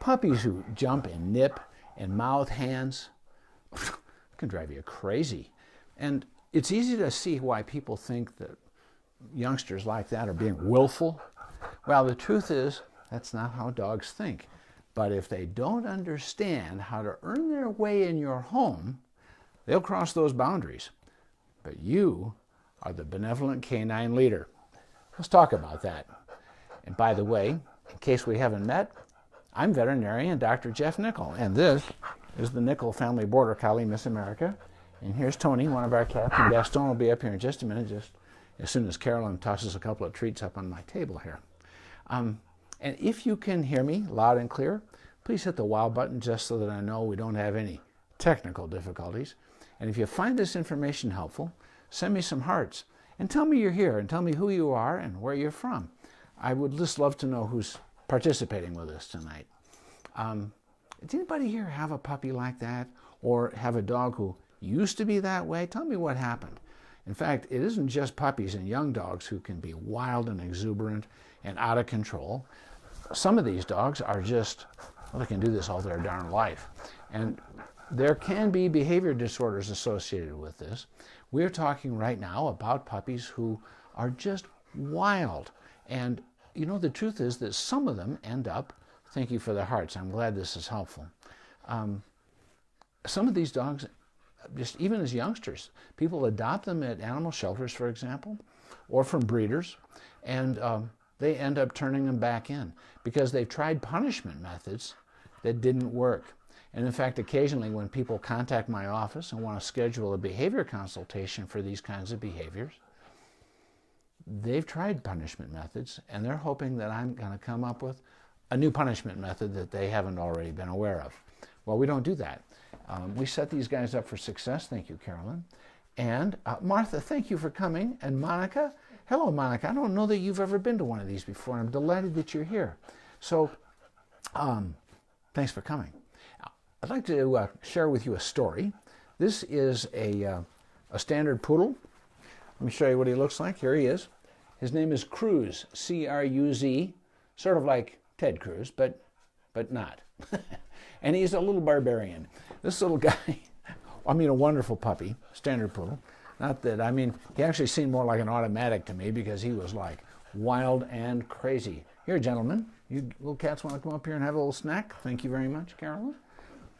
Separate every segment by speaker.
Speaker 1: Puppies who jump and nip and mouth hands can drive you crazy. And it's easy to see why people think that youngsters like that are being willful. Well, the truth is, that's not how dogs think. But if they don't understand how to earn their way in your home, they'll cross those boundaries. But you are the benevolent canine leader. Let's talk about that. And by the way, in case we haven't met, I'm veterinarian Dr. Jeff Nickel, and this is the Nickel Family Border Collie Miss America. And here's Tony, one of our cats, and Gaston will be up here in just a minute, just as soon as Carolyn tosses a couple of treats up on my table here. And if you can hear me loud and clear, please hit the wow button just so that I know we don't have any technical difficulties. And if you find this information helpful, send me some hearts and tell me you're here and tell me who you are and where you're from. I would just love to know who's participating with us tonight. Does anybody here have a puppy like that or have a dog who used to be that way? Tell me what happened. In fact, it isn't just puppies and young dogs who can be wild and exuberant and out of control. Some of these dogs are just, well, they can do this all their darn life. And there can be behavior disorders associated with this. We're talking right now about puppies who are just wild. And you know, the truth is that some of them end up, thank you for the hearts, I'm glad this is helpful. Some of these dogs, just even as youngsters, people adopt them at animal shelters, for example, or from breeders, and they end up turning them back in because they've tried punishment methods that didn't work. And in fact, occasionally when people contact my office and want to schedule a behavior consultation for these kinds of behaviors, they've tried punishment methods and they're hoping that I'm going to come up with a new punishment method that they haven't already been aware of. Well, we don't do that. We set these guys up for success. Thank you, Carolyn. And Martha, thank you for coming. And Monica, hello, Monica. I don't know that you've ever been to one of these before. I'm delighted that you're here. So thanks for coming. I'd like to share with you a story. This is a standard poodle. Let me show you what he looks like. Here he is. His name is Cruz, C-R-U-Z, sort of like Ted Cruz, but not. And he's a little barbarian. This little guy, I mean, a wonderful puppy, standard poodle. Not that, I mean, he actually seemed more like an automatic to me because he was like wild and crazy. Here, gentlemen, you little cats want to come up here and have a little snack? Thank you very much, Carolyn.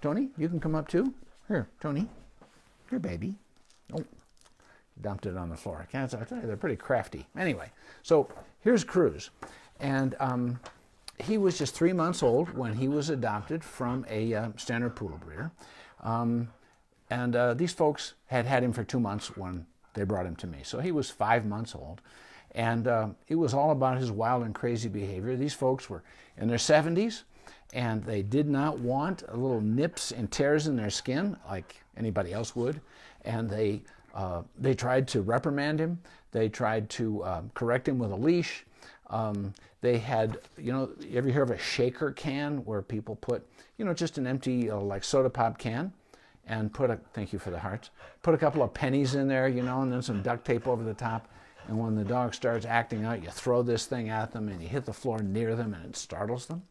Speaker 1: Tony, you can come up too. Here, Tony. Here, baby. Oh, dumped it on the floor. Cats, I tell you, they're pretty crafty. Anyway, so here's Cruz. And he was just 3 months old when he was adopted from a standard poodle breeder. These folks had had him for 2 months when they brought him to me. So he was 5 months old. And it was all about his wild and crazy behavior. These folks were in their 70s, and they did not want little nips and tears in their skin like anybody else would. And they tried to reprimand him. They tried to correct him with a leash. They had, you know, you ever hear of a shaker can where people put, you know, just an empty like soda pop can and put a, thank you for the hearts, put a couple of pennies in there, you know, and then some duct tape over the top. And when the dog starts acting out, you throw this thing at them and you hit the floor near them and it startles them.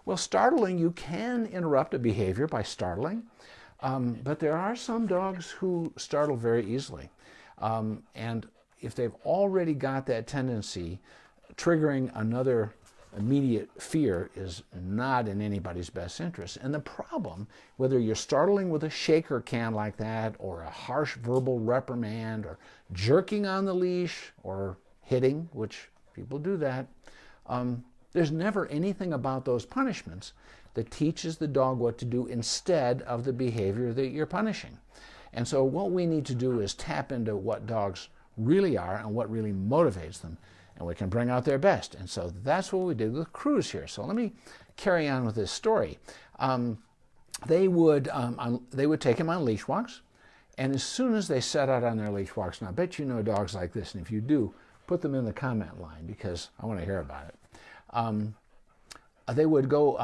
Speaker 1: Well, startling, you can interrupt a behavior by startling, but there are some dogs who startle very easily. And if they've already got that tendency, triggering another immediate fear is not in anybody's best interest. And the problem, whether you're startling with a shaker can like that, or a harsh verbal reprimand, or jerking on the leash, or hitting, which people do that, there's never anything about those punishments that teaches the dog what to do instead of the behavior that you're punishing. And so what we need to do is tap into what dogs really are and what really motivates them, and we can bring out their best. And so that's what we did with Cruz here. So let me carry on with this story. They would take him on leash walks, and as soon as they set out on their leash walks, and I bet you know dogs like this, and if you do, put them in the comment line because I want to hear about it. They would go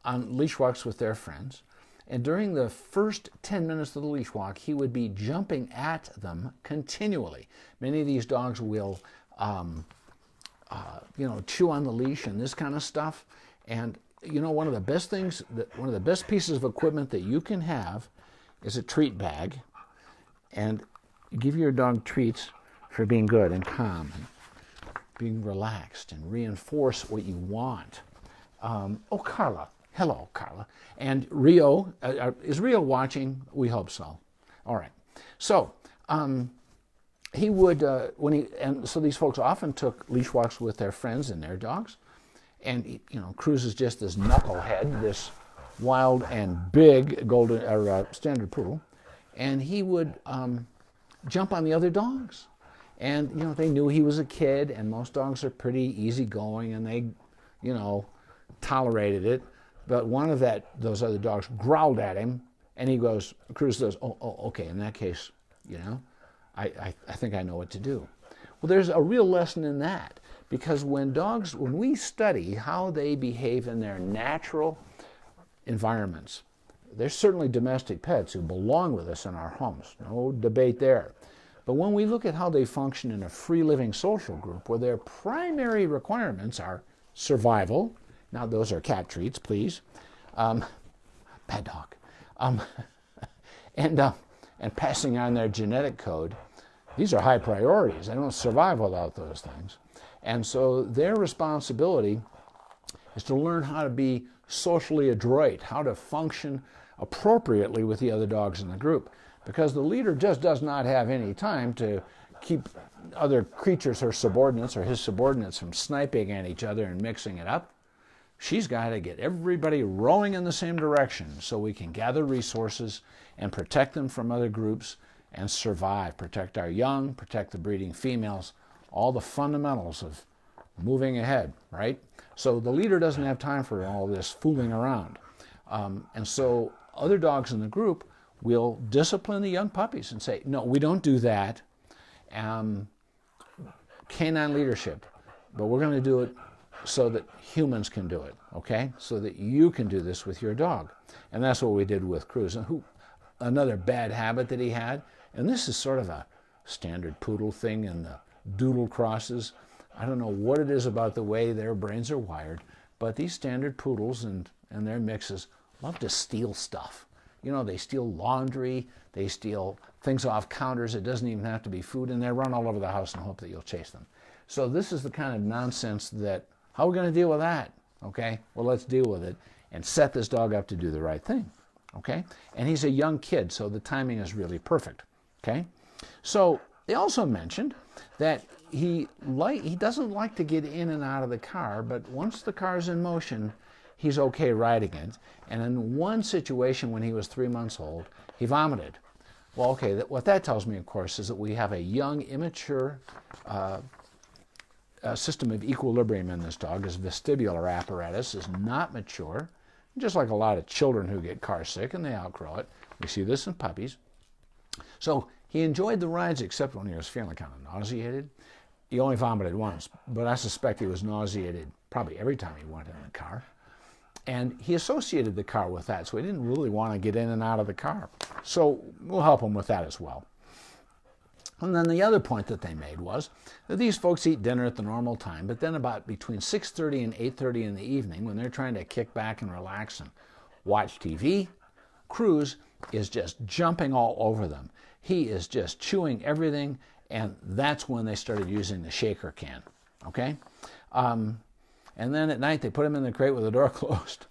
Speaker 1: on leash walks with their friends, and during the first 10 minutes of the leash walk, he would be jumping at them continually. Many of these dogs will chew on the leash and this kind of stuff. And you know, one of the best things, one of the best pieces of equipment that you can have is a treat bag. And give your dog treats for being good and calm and being relaxed, and reinforce what you want. Oh, Carla. Hello, Carla. And Rio, is Rio watching? We hope so. All right. So he would, and so these folks often took leash walks with their friends and their dogs. And, you know, Cruz is just this knucklehead, this wild and big golden or standard poodle. And he would jump on the other dogs. And, you know, they knew he was a kid, and most dogs are pretty easygoing, and they, you know, tolerated it. But one of those other dogs growled at him, and he goes, Cruz goes, oh, okay, in that case, you know, I think I know what to do. Well, there's a real lesson in that, because when we study how they behave in their natural environments, there's certainly domestic pets who belong with us in our homes, no debate there. But when we look at how they function in a free-living social group where their primary requirements are survival, now those are cat treats, please, bad dog, and passing on their genetic code, these are high priorities. They don't survive without those things. And so their responsibility is to learn how to be socially adroit, how to function appropriately with the other dogs in the group. Because the leader just does not have any time to keep other creatures, her subordinates or his subordinates, from sniping at each other and mixing it up. She's got to get everybody rowing in the same direction so we can gather resources and protect them from other groups and survive, protect our young, protect the breeding females, all the fundamentals of moving ahead, right? So the leader doesn't have time for all this fooling around. And so other dogs in the group will discipline the young puppies and say, no, we don't do that. Canine leadership, but we're going to do it so that humans can do it, okay? So that you can do this with your dog. And that's what we did with Cruz. And another bad habit that he had, and this is sort of a standard poodle thing in the doodle crosses. I don't know what it is about the way their brains are wired, but these standard poodles and their mixes love to steal stuff. You know, they steal laundry, they steal things off counters. It doesn't even have to be food, and they run all over the house and hope that you'll chase them. So this is the kind of nonsense that, how are we going to deal with that? Okay, well, let's deal with it and set this dog up to do the right thing. Okay, and he's a young kid, so the timing is really perfect. Okay, so they also mentioned that he doesn't like to get in and out of the car, but once the car's in motion, he's okay riding it. And in one situation when he was 3 months old, he vomited. Well, okay, what that tells me, of course, is that we have a young, immature system of equilibrium in this dog. His vestibular apparatus is not mature, just like a lot of children who get car sick and they outgrow it. We see this in puppies. So he enjoyed the rides except when he was feeling kind of nauseated. He only vomited once, but I suspect he was nauseated probably every time he went in the car. And he associated the car with that, so he didn't really want to get in and out of the car. So we'll help him with that as well. And then the other point that they made was that these folks eat dinner at the normal time, but then about between 6:30 and 8:30 in the evening, when they're trying to kick back and relax and watch TV, Cruz is just jumping all over them. He is just chewing everything, and that's when they started using the shaker can, okay? And then at night, they put him in the crate with the door closed.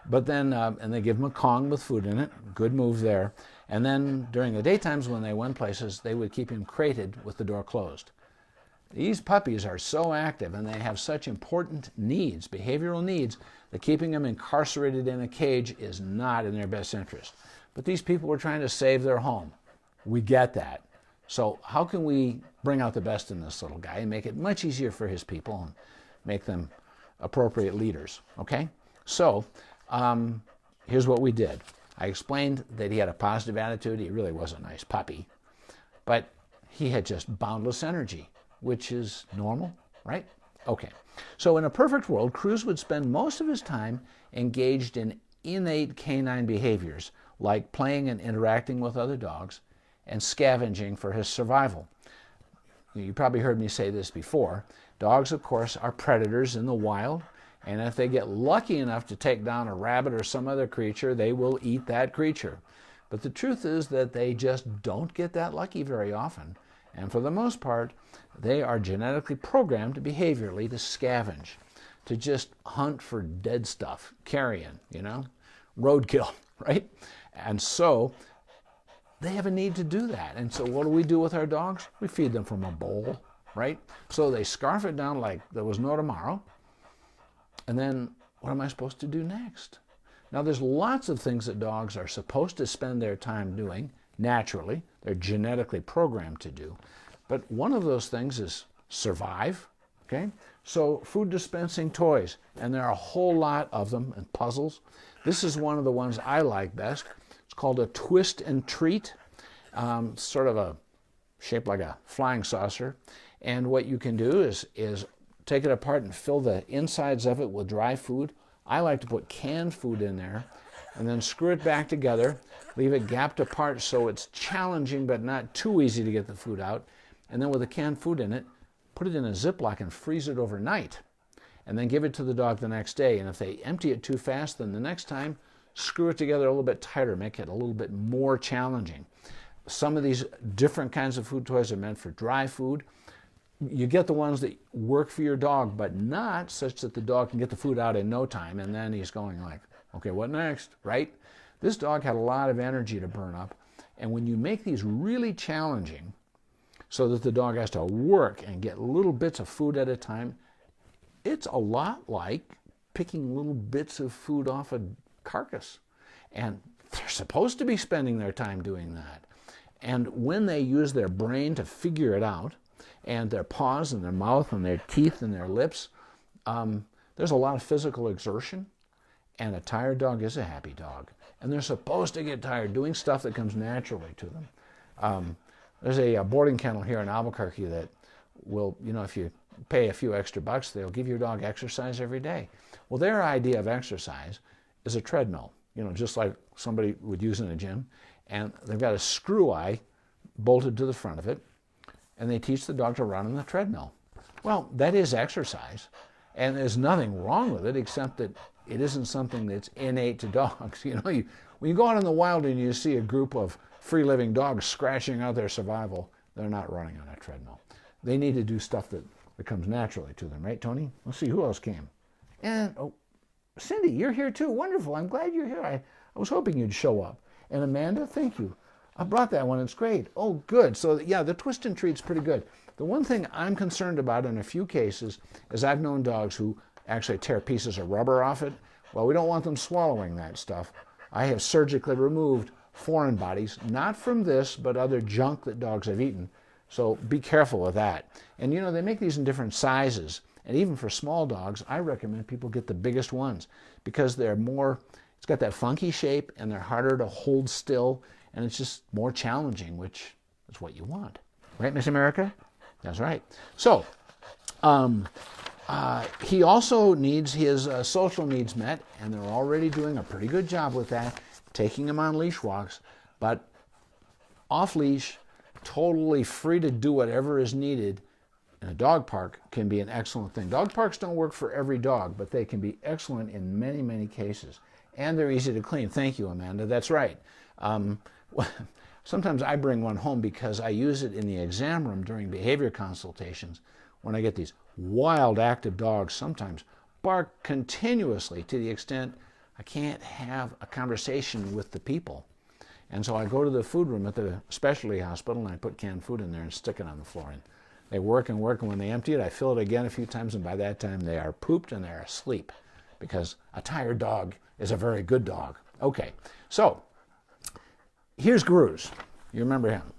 Speaker 1: But then, and they give him a Kong with food in it. Good move there. And then during the daytimes when they went places, they would keep him crated with the door closed. These puppies are so active and they have such important needs, behavioral needs, that keeping them incarcerated in a cage is not in their best interest. But these people were trying to save their home. We get that. So how can we bring out the best in this little guy and make it much easier for his people and make them appropriate leaders, okay? So here's what we did. I explained that he had a positive attitude. He really was a nice puppy, but he had just boundless energy, which is normal, right? Okay. So in a perfect world, Cruz would spend most of his time engaged in innate canine behaviors like playing and interacting with other dogs and scavenging for his survival. You probably heard me say this before. Dogs, of course, are predators in the wild, And if they get lucky enough to take down a rabbit or some other creature, they will eat that creature. But the truth is that they just don't get that lucky very often. And for the most part, they are genetically programmed behaviorally to scavenge, to just hunt for dead stuff, carrion, roadkill, right? And so they have a need to do that. And so what do we do with our dogs? We feed them from a bowl, right? So they scarf it down like there was no tomorrow. And then what am I supposed to do next? Now, there's lots of things that dogs are supposed to spend their time doing naturally. They're genetically programmed to do. But one of those things is survive, okay? So food dispensing toys, and there are a whole lot of them, and puzzles. This is one of the ones I like best. It's called a twist and treat, sort of a shaped like a flying saucer. And what you can do is take it apart and fill the insides of it with dry food. I like to put canned food in there and then screw it back together, leave it gapped apart so it's challenging but not too easy to get the food out. And then with the canned food in it, put it in a Ziploc and freeze it overnight. And then give it to the dog the next day. And if they empty it too fast, then the next time, screw it together a little bit tighter, make it a little bit more challenging. Some of these different kinds of food toys are meant for dry food. You get the ones that work for your dog, but not such that the dog can get the food out in no time, and then he's going like, okay, what next, right? This dog had a lot of energy to burn up, and when you make these really challenging so that the dog has to work and get little bits of food at a time, it's a lot like picking little bits of food off a carcass. And they're supposed to be spending their time doing that. And when they use their brain to figure it out, and their paws and their mouth and their teeth and their lips, there's a lot of physical exertion, and a tired dog is a happy dog. And they're supposed to get tired doing stuff that comes naturally to them. There's a boarding kennel here in Albuquerque that will, if you pay a few extra bucks, they'll give your dog exercise every day. Well, their idea of exercise is a treadmill, just like somebody would use in a gym. And they've got a screw eye bolted to the front of it, and they teach the dog to run on the treadmill. Well, that is exercise, and there's nothing wrong with it except that it isn't something that's innate to dogs. When you go out in the wild and you see a group of free-living dogs scratching out their survival, they're not running on a treadmill. They need to do stuff that comes naturally to them, right, Tony? Let's see, who else came? And, Cindy, you're here too. Wonderful. I'm glad you're here. I was hoping you'd show up. And Amanda, thank you. I brought that one. It's great. Oh, good. So, yeah, the twist and treat's pretty good. The one thing I'm concerned about in a few cases is I've known dogs who actually tear pieces of rubber off it. Well, we don't want them swallowing that stuff. I have surgically removed foreign bodies, not from this, but other junk that dogs have eaten. So be careful with that. And, they make these in different sizes. And even for small dogs, I recommend people get the biggest ones because they're more, it's got that funky shape and they're harder to hold still. And it's just more challenging, which is what you want. Right, Miss America? That's right. So, he also needs his social needs met, and they're already doing a pretty good job with that, taking him on leash walks. But off-leash, totally free to do whatever is needed in a dog park can be an excellent thing. Dog parks don't work for every dog, but they can be excellent in many, many cases. And they're easy to clean. Thank you, Amanda. That's right. Sometimes I bring one home because I use it in the exam room during behavior consultations when I get these wild active dogs sometimes bark continuously to the extent I can't have a conversation with the people. And so I go to the food room at the specialty hospital and I put canned food in there and stick it on the floor. And they work and work, and when they empty it, I fill it again a few times, and by that time they are pooped and they're asleep because a tired dog is a very good dog. Okay, so here's Gruz. You remember him.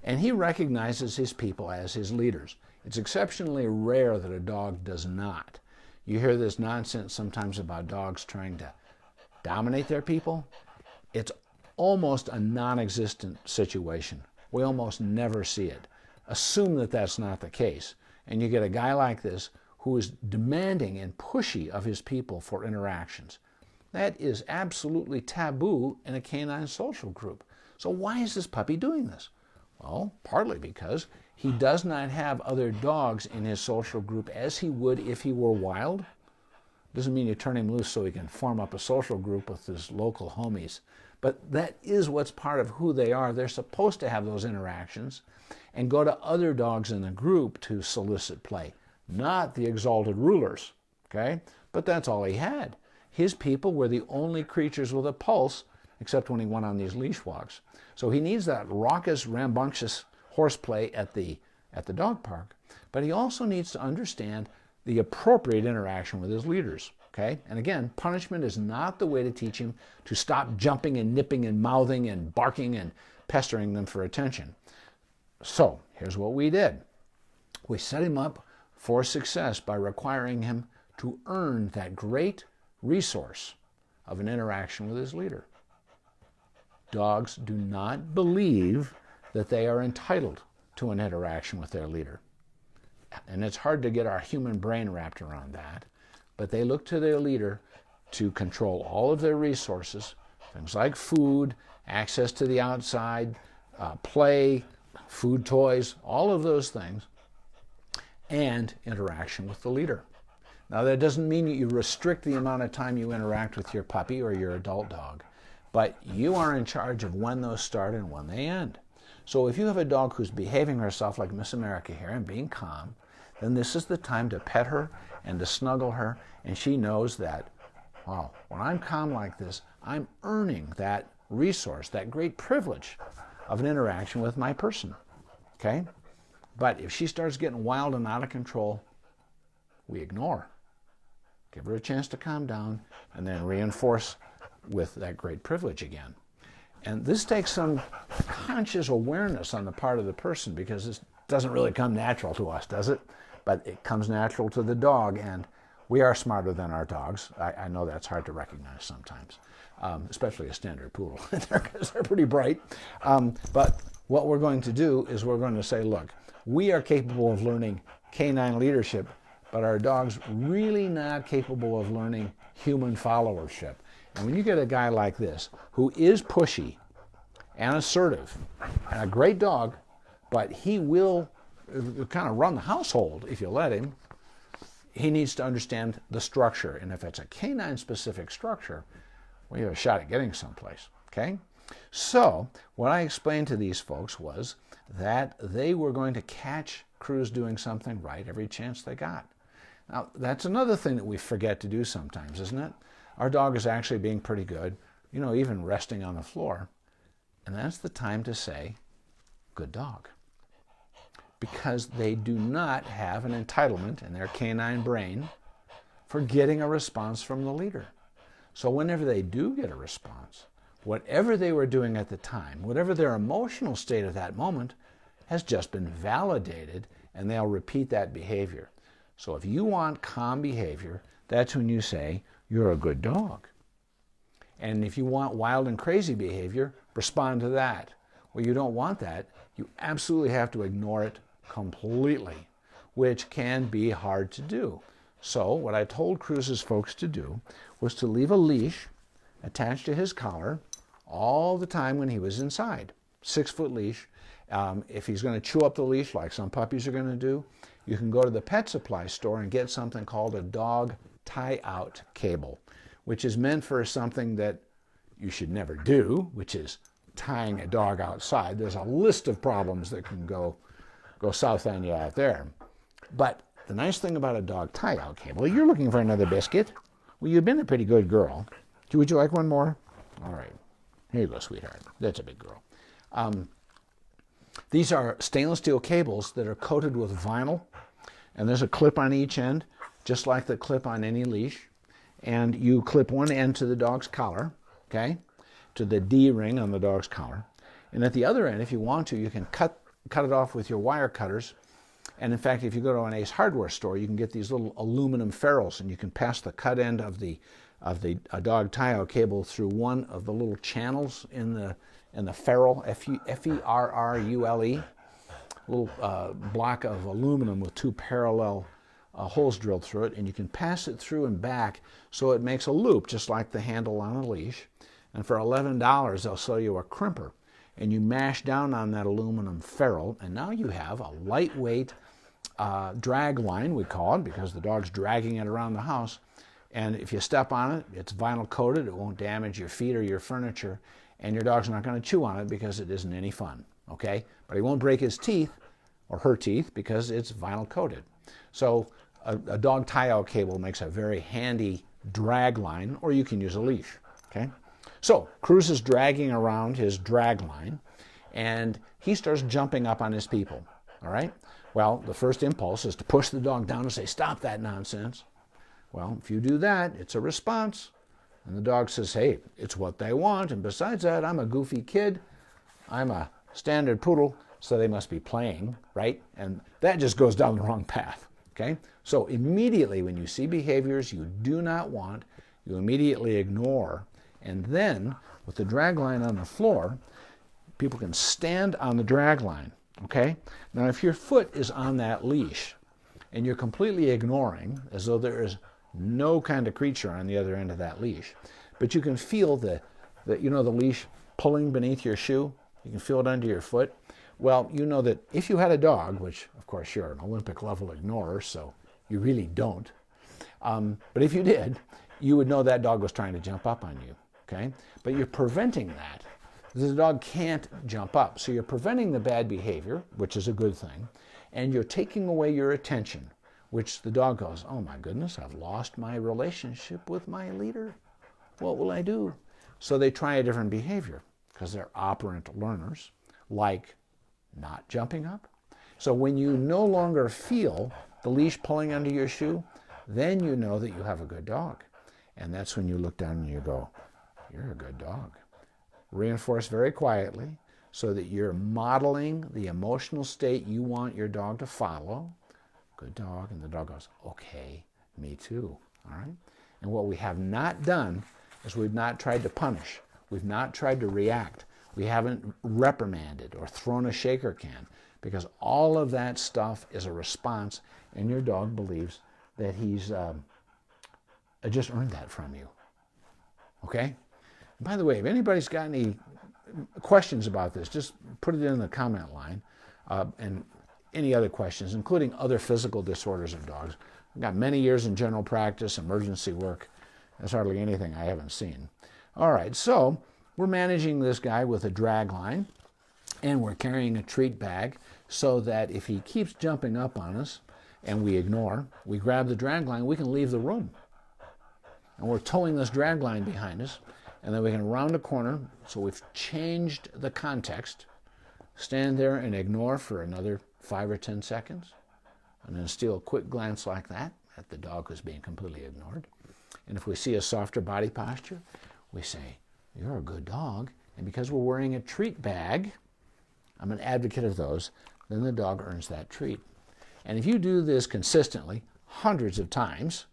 Speaker 1: And he recognizes his people as his leaders. It's exceptionally rare that a dog does not. You hear this nonsense sometimes about dogs trying to dominate their people. It's almost a non-existent situation. We almost never see it. Assume that that's not the case. And you get a guy like this who is demanding and pushy of his people for interactions. That is absolutely taboo in a canine social group. So why is this puppy doing this? Well, partly because he does not have other dogs in his social group as he would if he were wild. Doesn't mean you turn him loose so he can form up a social group with his local homies. But that is what's part of who they are. They're supposed to have those interactions and go to other dogs in the group to solicit play, not the exalted rulers, okay? But that's all he had. His people were the only creatures with a pulse, except when he went on these leash walks. So he needs that raucous, rambunctious horseplay at the dog park, but he also needs to understand the appropriate interaction with his leaders, okay? And again, punishment is not the way to teach him to stop jumping and nipping and mouthing and barking and pestering them for attention. So here's what we did. We set him up for success by requiring him to earn that great resource of an interaction with his leader. Dogs do not believe that they are entitled to an interaction with their leader. And it's hard to get our human brain wrapped around that, but they look to their leader to control all of their resources, things like food, access to the outside, play, food toys, all of those things, and interaction with the leader. Now, that doesn't mean that you restrict the amount of time you interact with your puppy or your adult dog, but you are in charge of when those start and when they end. So if you have a dog who's behaving herself like Miss America here and being calm, then this is the time to pet her and to snuggle her, and she knows that, wow, when I'm calm like this, I'm earning that resource, that great privilege of an interaction with my person, okay? But if she starts getting wild and out of control, we ignore. Give her a chance to calm down, and then reinforce with that great privilege again. And this takes some conscious awareness on the part of the person, because this doesn't really come natural to us, does it? But it comes natural to the dog, and we are smarter than our dogs. I know that's hard to recognize sometimes, especially a standard poodle, because they're pretty bright. But what we're going to do is we're going to say, look, we are capable of learning canine leadership, but our dog's really not capable of learning human followership. And when you get a guy like this, who is pushy and assertive, and a great dog, but he will kind of run the household if you let him, he needs to understand the structure. And if it's a canine-specific structure, we have a shot at getting someplace, okay? So what I explained to these folks was that they were going to catch Cruz doing something right every chance they got. Now, that's another thing that we forget to do sometimes, isn't it? Our dog is actually being pretty good, you know, even resting on the floor. And that's the time to say, good dog. Because they do not have an entitlement in their canine brain for getting a response from the leader. So whenever they do get a response, whatever they were doing at the time, whatever their emotional state at that moment, has just been validated, and they'll repeat that behavior. So if you want calm behavior, that's when you say, you're a good dog. And if you want wild and crazy behavior, respond to that. Well, you don't want that. You absolutely have to ignore it completely, which can be hard to do. So what I told Cruz's folks to do was to leave a leash attached to his collar all the time when he was inside. 6-foot leash. If he's going to chew up the leash like some puppies are going to do, you can go to the pet supply store and get something called a dog tie-out cable, which is meant for something that you should never do, which is tying a dog outside. There's a list of problems that can go south on you out there. But the nice thing about a dog tie-out cable, you're looking for another biscuit. Well, you've been a pretty good girl. Would you like one more? All right. Here you go, sweetheart. That's a big girl. These are stainless steel cables that are coated with vinyl, and there's a clip on each end, just like the clip on any leash. And you clip one end to the dog's collar, okay, to the D ring on the dog's collar. And at the other end, if you want to, you can cut it off with your wire cutters. And in fact, if you go to an Ace Hardware store, you can get these little aluminum ferrules, and you can pass the cut end of the dog tie-out cable through one of the little channels in the ferrule, F-E-R-R-U-L-E, a little block of aluminum with two parallel holes drilled through it, and you can pass it through and back so it makes a loop, just like the handle on a leash. And for $11, they'll sell you a crimper. And you mash down on that aluminum ferrule, and now you have a lightweight drag line, we call it, because the dog's dragging it around the house. And if you step on it, it's vinyl coated. It won't damage your feet or your furniture. And your dog's not going to chew on it because it isn't any fun. Okay? But he won't break his teeth or her teeth because it's vinyl coated. So a dog tie-out cable makes a very handy drag line, or you can use a leash. Okay? So Cruz is dragging around his drag line, and he starts jumping up on his people. All right? Well, the first impulse is to push the dog down and say, "Stop that nonsense." Well, if you do that, it's a response. And the dog says, "Hey, it's what they want. And besides that, I'm a goofy kid. I'm a standard poodle, so they must be playing," right? And that just goes down the wrong path. Okay? So immediately when you see behaviors you do not want, you immediately ignore. And then with the drag line on the floor, people can stand on the drag line. Okay? Now if your foot is on that leash and you're completely ignoring, as though there is no kind of creature on the other end of that leash, but you can feel the leash pulling beneath your shoe, you can feel it under your foot. Well, you know that if you had a dog, which of course you're an Olympic level ignorer, so you really don't, but if you did, you would know that dog was trying to jump up on you. Okay? But you're preventing that. The dog can't jump up. So you're preventing the bad behavior, which is a good thing, and you're taking away your attention, which the dog goes, "Oh my goodness, I've lost my relationship with my leader. What will I do?" So they try a different behavior because they're operant learners, like not jumping up. So when you no longer feel the leash pulling under your shoe, then you know that you have a good dog. And that's when you look down and you go, "You're a good dog." Reinforce very quietly so that you're modeling the emotional state you want your dog to follow. "Good dog." And the dog goes, "Okay, me too." All right? And what we have not done is we've not tried to punish. We've not tried to react. We haven't reprimanded or thrown a shaker can, because all of that stuff is a response, and your dog believes that he's just earned that from you. Okay? By the way, if anybody's got any questions about this, just put it in the comment line, and any other questions, including other physical disorders of dogs. I've got many years in general practice, emergency work. There's hardly anything I haven't seen. All right, so we're managing this guy with a drag line, and we're carrying a treat bag so that if he keeps jumping up on us and we ignore, we grab the drag line, we can leave the room. And we're towing this drag line behind us, and then we can round a corner, so we've changed the context, stand there and ignore for another 5 or 10 seconds, and then steal a quick glance like that at the dog who's being completely ignored. And if we see a softer body posture, we say, "You're a good dog." And because we're wearing a treat bag, I'm an advocate of those, then the dog earns that treat. And if you do this consistently, hundreds of times,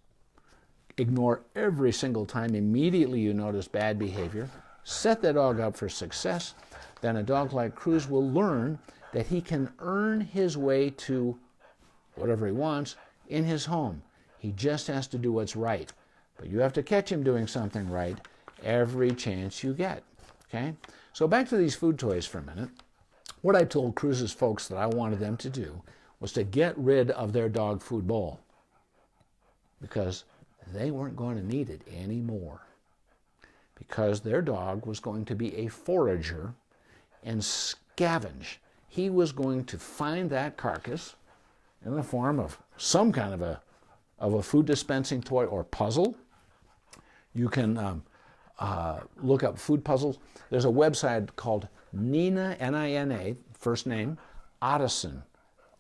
Speaker 1: ignore every single time, immediately you notice bad behavior, set the dog up for success, then a dog like Cruz will learn that he can earn his way to whatever he wants in his home. He just has to do what's right. But you have to catch him doing something right every chance you get. Okay? So back to these food toys for a minute. What I told Cruz's folks that I wanted them to do was to get rid of their dog food bowl, because they weren't going to need it anymore, because their dog was going to be a forager and scavenge. He was going to find that carcass in the form of some kind of a food dispensing toy or puzzle. You can look up food puzzles. There's a website called Nina, N-I-N-A, first name, Ottoson,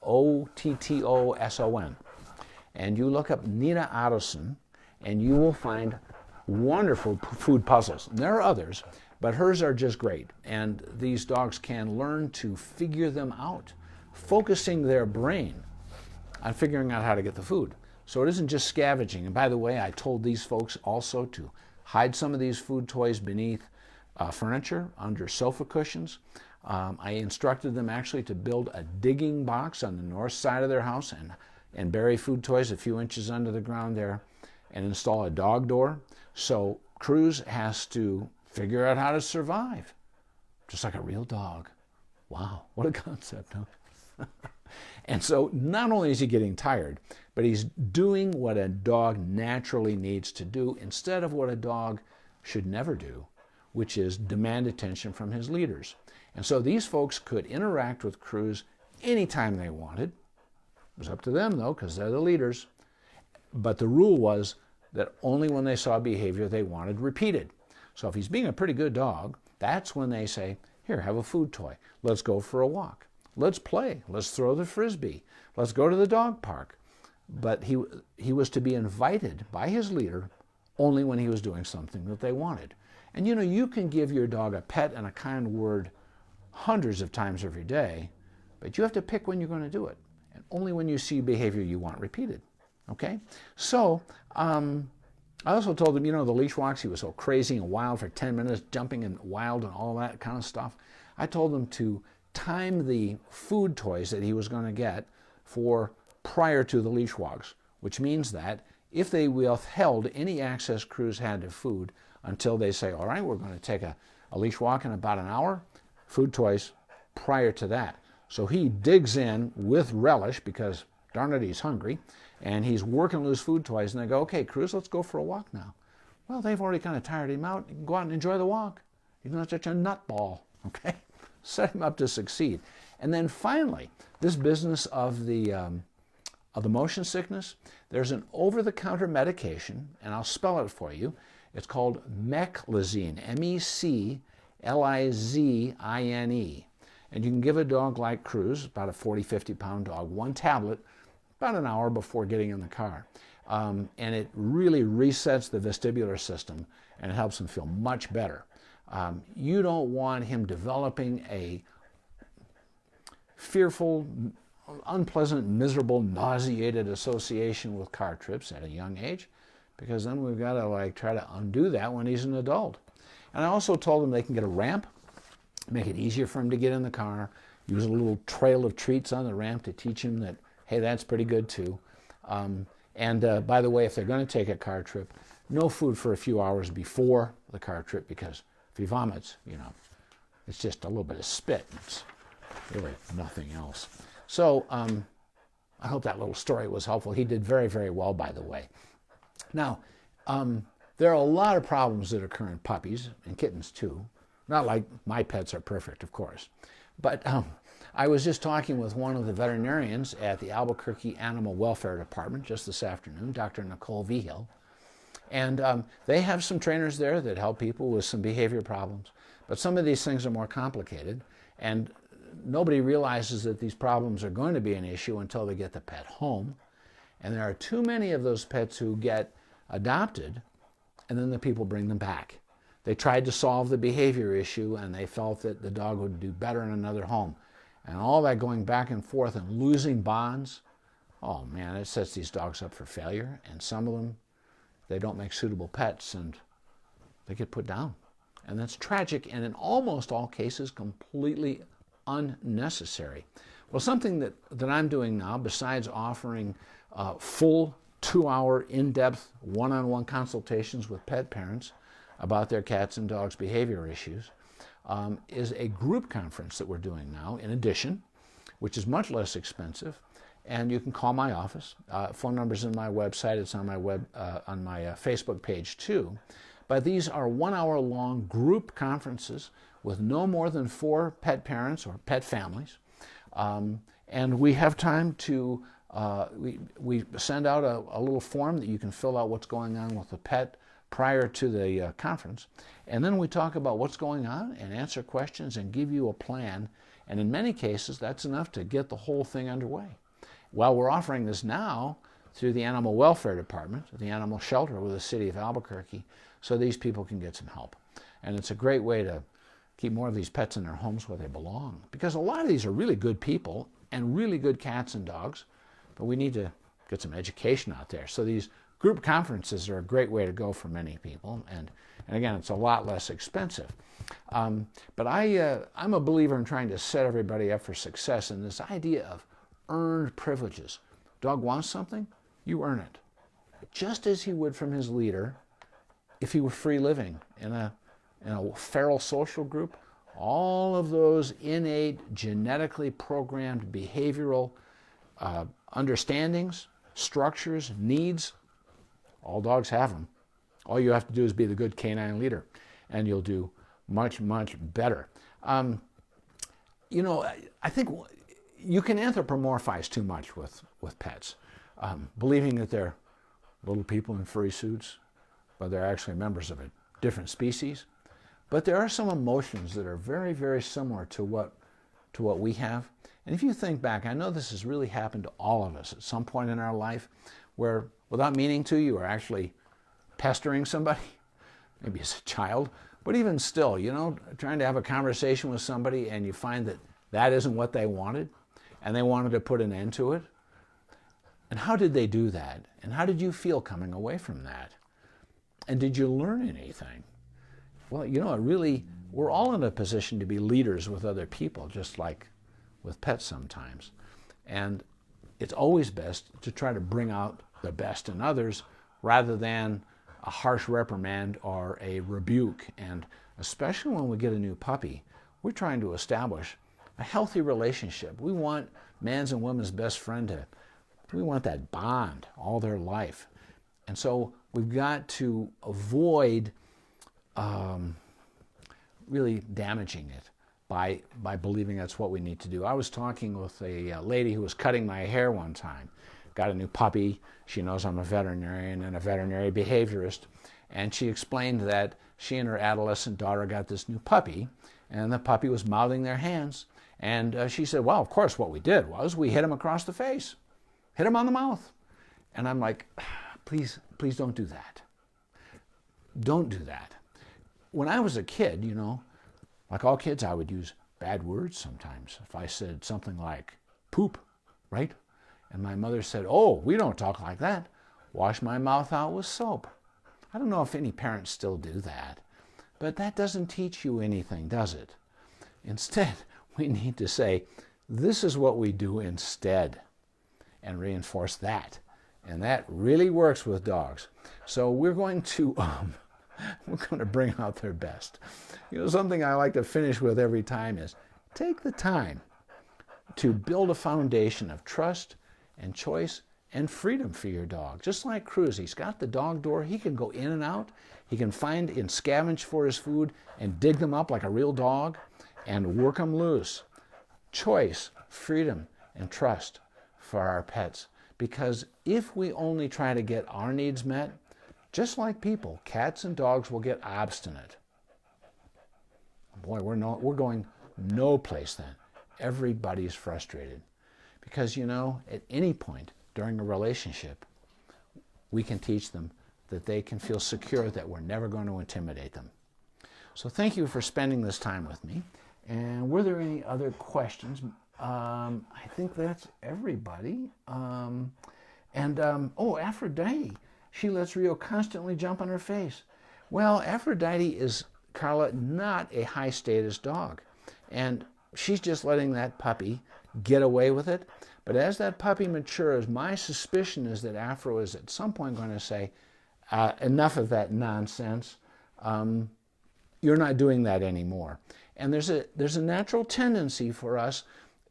Speaker 1: O-T-T-O-S-O-N. And you look up Nina Ottoson, and you will find wonderful food puzzles. And there are others, but hers are just great. And these dogs can learn to figure them out, focusing their brain on figuring out how to get the food. So it isn't just scavenging. And by the way, I told these folks also to hide some of these food toys beneath furniture, under sofa cushions. I instructed them actually to build a digging box on the north side of their house and bury food toys a few inches under the ground there, and install a dog door. So Cruz has to figure out how to survive, just like a real dog. Wow, what a concept, huh? And so not only is he getting tired, but he's doing what a dog naturally needs to do instead of what a dog should never do, which is demand attention from his leaders. And so these folks could interact with Cruz anytime they wanted. It was up to them, though, because they're the leaders. But the rule was that only when they saw behavior they wanted repeated. So if he's being a pretty good dog, that's when they say, here, have a food toy. Let's go for a walk. Let's play. Let's throw the frisbee. Let's go to the dog park. But he was to be invited by his leader only when he was doing something that they wanted. And you know, you can give your dog a pet and a kind word hundreds of times every day, but you have to pick when you're going to do it. And only when you see behavior you want repeated. Okay? So, I also told him, you know, the leash walks, he was so crazy and wild for 10 minutes, jumping and wild and all that kind of stuff. I told him to time the food toys that he was going to get for prior to the leash walks, which means that if they withheld any access Cruz had to food until they say, all right, we're going to take a leash walk in about an hour, food toys prior to that. So he digs in with relish because, darn it, he's hungry, and he's working loose food toys, and they go, okay, Cruz, let's go for a walk now. Well, they've already kind of tired him out. You can go out and enjoy the walk. He's not such a nutball, okay? Set him up to succeed. And then finally, this business of the motion sickness, there's an over-the-counter medication, and I'll spell it for you. It's called meclizine, M-E-C-L-I-Z-I-N-E. And you can give a dog like Cruz, about a 40, 50-pound dog, one tablet about an hour before getting in the car. And it really resets the vestibular system, and it helps him feel much better. You don't want him developing a fearful, unpleasant, miserable, nauseated association with car trips at a young age, because then we've got to try to undo that when he's an adult. And I also told them they can get a ramp, make it easier for him to get in the car, use a little trail of treats on the ramp to teach him that, hey, that's pretty good too. And by the way, if they're going to take a car trip, no food for a few hours before the car trip, because if he vomits, you know, it's just a little bit of spit. It's really nothing else. So I hope that little story was helpful. He did very, very well, by the way. Now, there are a lot of problems that occur in puppies and kittens too. Not like my pets are perfect, of course. But I was just talking with one of the veterinarians at the Albuquerque Animal Welfare Department just this afternoon, Dr. Nicole Vigil. And they have some trainers there that help people with some behavior problems. But some of these things are more complicated. And nobody realizes that these problems are going to be an issue until they get the pet home. And there are too many of those pets who get adopted, and then the people bring them back. They tried to solve the behavior issue, and they felt that the dog would do better in another home. And all that going back and forth and losing bonds, oh man, it sets these dogs up for failure. And some of them, they don't make suitable pets, and they get put down. And that's tragic, and in almost all cases, completely unnecessary. Well, something that I'm doing now, besides offering full 2-hour in-depth one-on-one consultations with pet parents about their cats and dogs' behavior issues, is a group conference that we're doing now, in addition, which is much less expensive. And you can call my office. Phone number's in my website. It's on my Facebook page too. But these are 1-hour-long group conferences with no more than 4 pet parents or pet families. And we have time to, we send out a little form that you can fill out what's going on with the pet prior to the conference. And then we talk about what's going on and answer questions and give you a plan. And in many cases, that's enough to get the whole thing underway. Well, we're offering this now through the Animal Welfare Department, the animal shelter with the city of Albuquerque, so these people can get some help. And it's a great way to keep more of these pets in their homes where they belong. Because a lot of these are really good people and really good cats and dogs, but we need to get some education out there. So these group conferences are a great way to go for many people. And again, it's a lot less expensive. But I'm a believer in trying to set everybody up for success, and this idea of earned privileges. Dog wants something, you earn it. Just as he would from his leader if he were free living in a feral social group. All of those innate, genetically programmed behavioral understandings, structures, needs. All dogs have them. All you have to do is be the good canine leader, and you'll do much, much better. You know, I think you can anthropomorphize too much with pets, believing that they're little people in furry suits, but they're actually members of a different species. But there are some emotions that are very, very similar to what we have. And if you think back, I know this has really happened to all of us at some point in our life where, without meaning to, you are actually pestering somebody, maybe as a child, but even still, you know, trying to have a conversation with somebody and you find that that isn't what they wanted and they wanted to put an end to it. And how did they do that? And how did you feel coming away from that? And did you learn anything? Well, you know, we're all in a position to be leaders with other people, just like with pets sometimes. And it's always best to try to bring out the best in others rather than a harsh reprimand or a rebuke. And especially when we get a new puppy, we're trying to establish a healthy relationship. We want man's and woman's best friend we want that bond all their life. And so we've got to avoid really damaging it by believing that's what we need to do. I was talking with a lady who was cutting my hair one time. Got a new puppy. She knows I'm a veterinarian and a veterinary behaviorist. And she explained that she and her adolescent daughter got this new puppy, and the puppy was mouthing their hands. And she said, well, of course, what we did was we hit him across the face, hit him on the mouth. And I'm like, please don't do that. Don't do that. When I was a kid, you know, like all kids, I would use bad words sometimes. If I said something like poop, right? And my mother said, oh, we don't talk like that. Wash my mouth out with soap. I don't know if any parents still do that, but that doesn't teach you anything, does it? Instead, we need to say, this is what we do instead, and reinforce that. And that really works with dogs. So we're going to bring out their best. You know, something I like to finish with every time is take the time to build a foundation of trust and choice and freedom for your dog. Just like Cruz, he's got the dog door. He can go in and out. He can find and scavenge for his food and dig them up like a real dog and work them loose. Choice, freedom, and trust for our pets. Because if we only try to get our needs met, just like people, cats and dogs will get obstinate. Boy, we're going no place then. Everybody's frustrated. Because, you know, at any point during a relationship, we can teach them that they can feel secure that we're never going to intimidate them. So thank you for spending this time with me. And were there any other questions? I think that's everybody. Oh, Aphrodite. She lets Rio constantly jump on her face. Well, Aphrodite is, Carla, not a high-status dog. And she's just letting that puppy get away with it. But as that puppy matures, my suspicion is that Afro is at some point going to say, enough of that nonsense. You're not doing that anymore. And there's a natural tendency for us,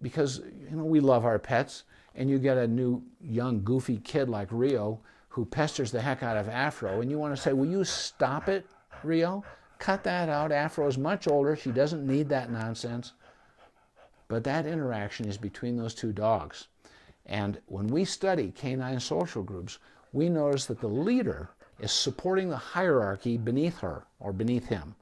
Speaker 1: because you know we love our pets, and you get a new young goofy kid like Rio who pesters the heck out of Afro, and you want to say, will you stop it, Rio? Cut that out. Afro is much older. She doesn't need that nonsense. But that interaction is between those two dogs. And when we study canine social groups, we notice that the leader is supporting the hierarchy beneath her or beneath him.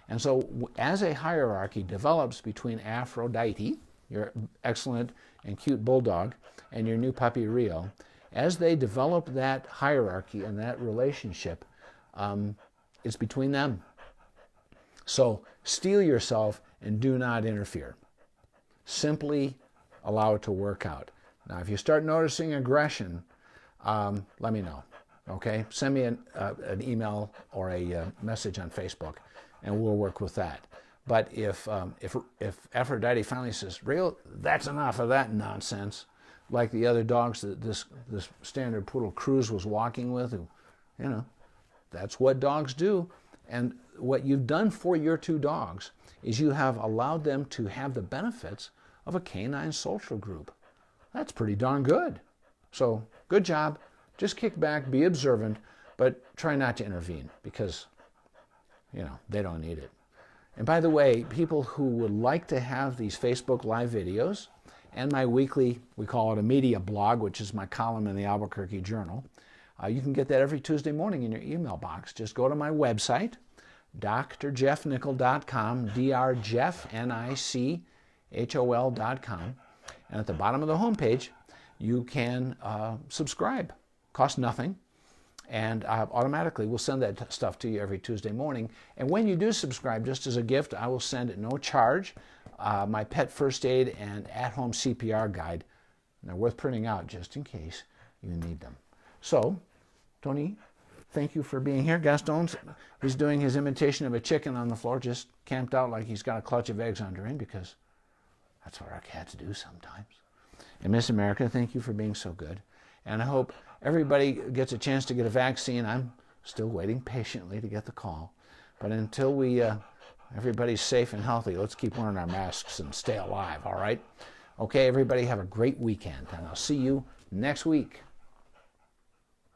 Speaker 1: And so as a hierarchy develops between Aphrodite, your excellent and cute bulldog, and your new puppy Rio, as they develop that hierarchy and that relationship, it's between them. So steel yourself and do not interfere. Simply allow it to work out. Now, if you start noticing aggression, let me know. Okay, send me an email or a message on Facebook, and we'll work with that. But if Aphrodite finally says, "Real, that's enough of that nonsense," like the other dogs that this standard poodle Cruz was walking with, you know, that's what dogs do. And what you've done for your two dogs is you have allowed them to have the benefits of a canine social group. That's pretty darn good. So good job. Just kick back, be observant, but try not to intervene because, they don't need it. And by the way, people who would like to have these Facebook Live videos and my weekly, we call it a media blog, which is my column in the Albuquerque Journal, you can get that every Tuesday morning in your email box. Just go to my website, drjeffnicol.com, drjeff.nicol.com, and at the bottom of the homepage, you can subscribe. Costs nothing, and automatically we'll send that stuff to you every Tuesday morning. And when you do subscribe, just as a gift, I will send at no charge my pet first aid and at-home CPR guide. And they're worth printing out just in case you need them. So, Tony, thank you for being here. Gaston's, he's doing his imitation of a chicken on the floor, just camped out like he's got a clutch of eggs under him, because that's what our cats do sometimes. And Miss America, thank you for being so good. And I hope everybody gets a chance to get a vaccine. I'm still waiting patiently to get the call. But until everybody's safe and healthy, let's keep wearing our masks and stay alive, all right? Okay, everybody have a great weekend, and I'll see you next week.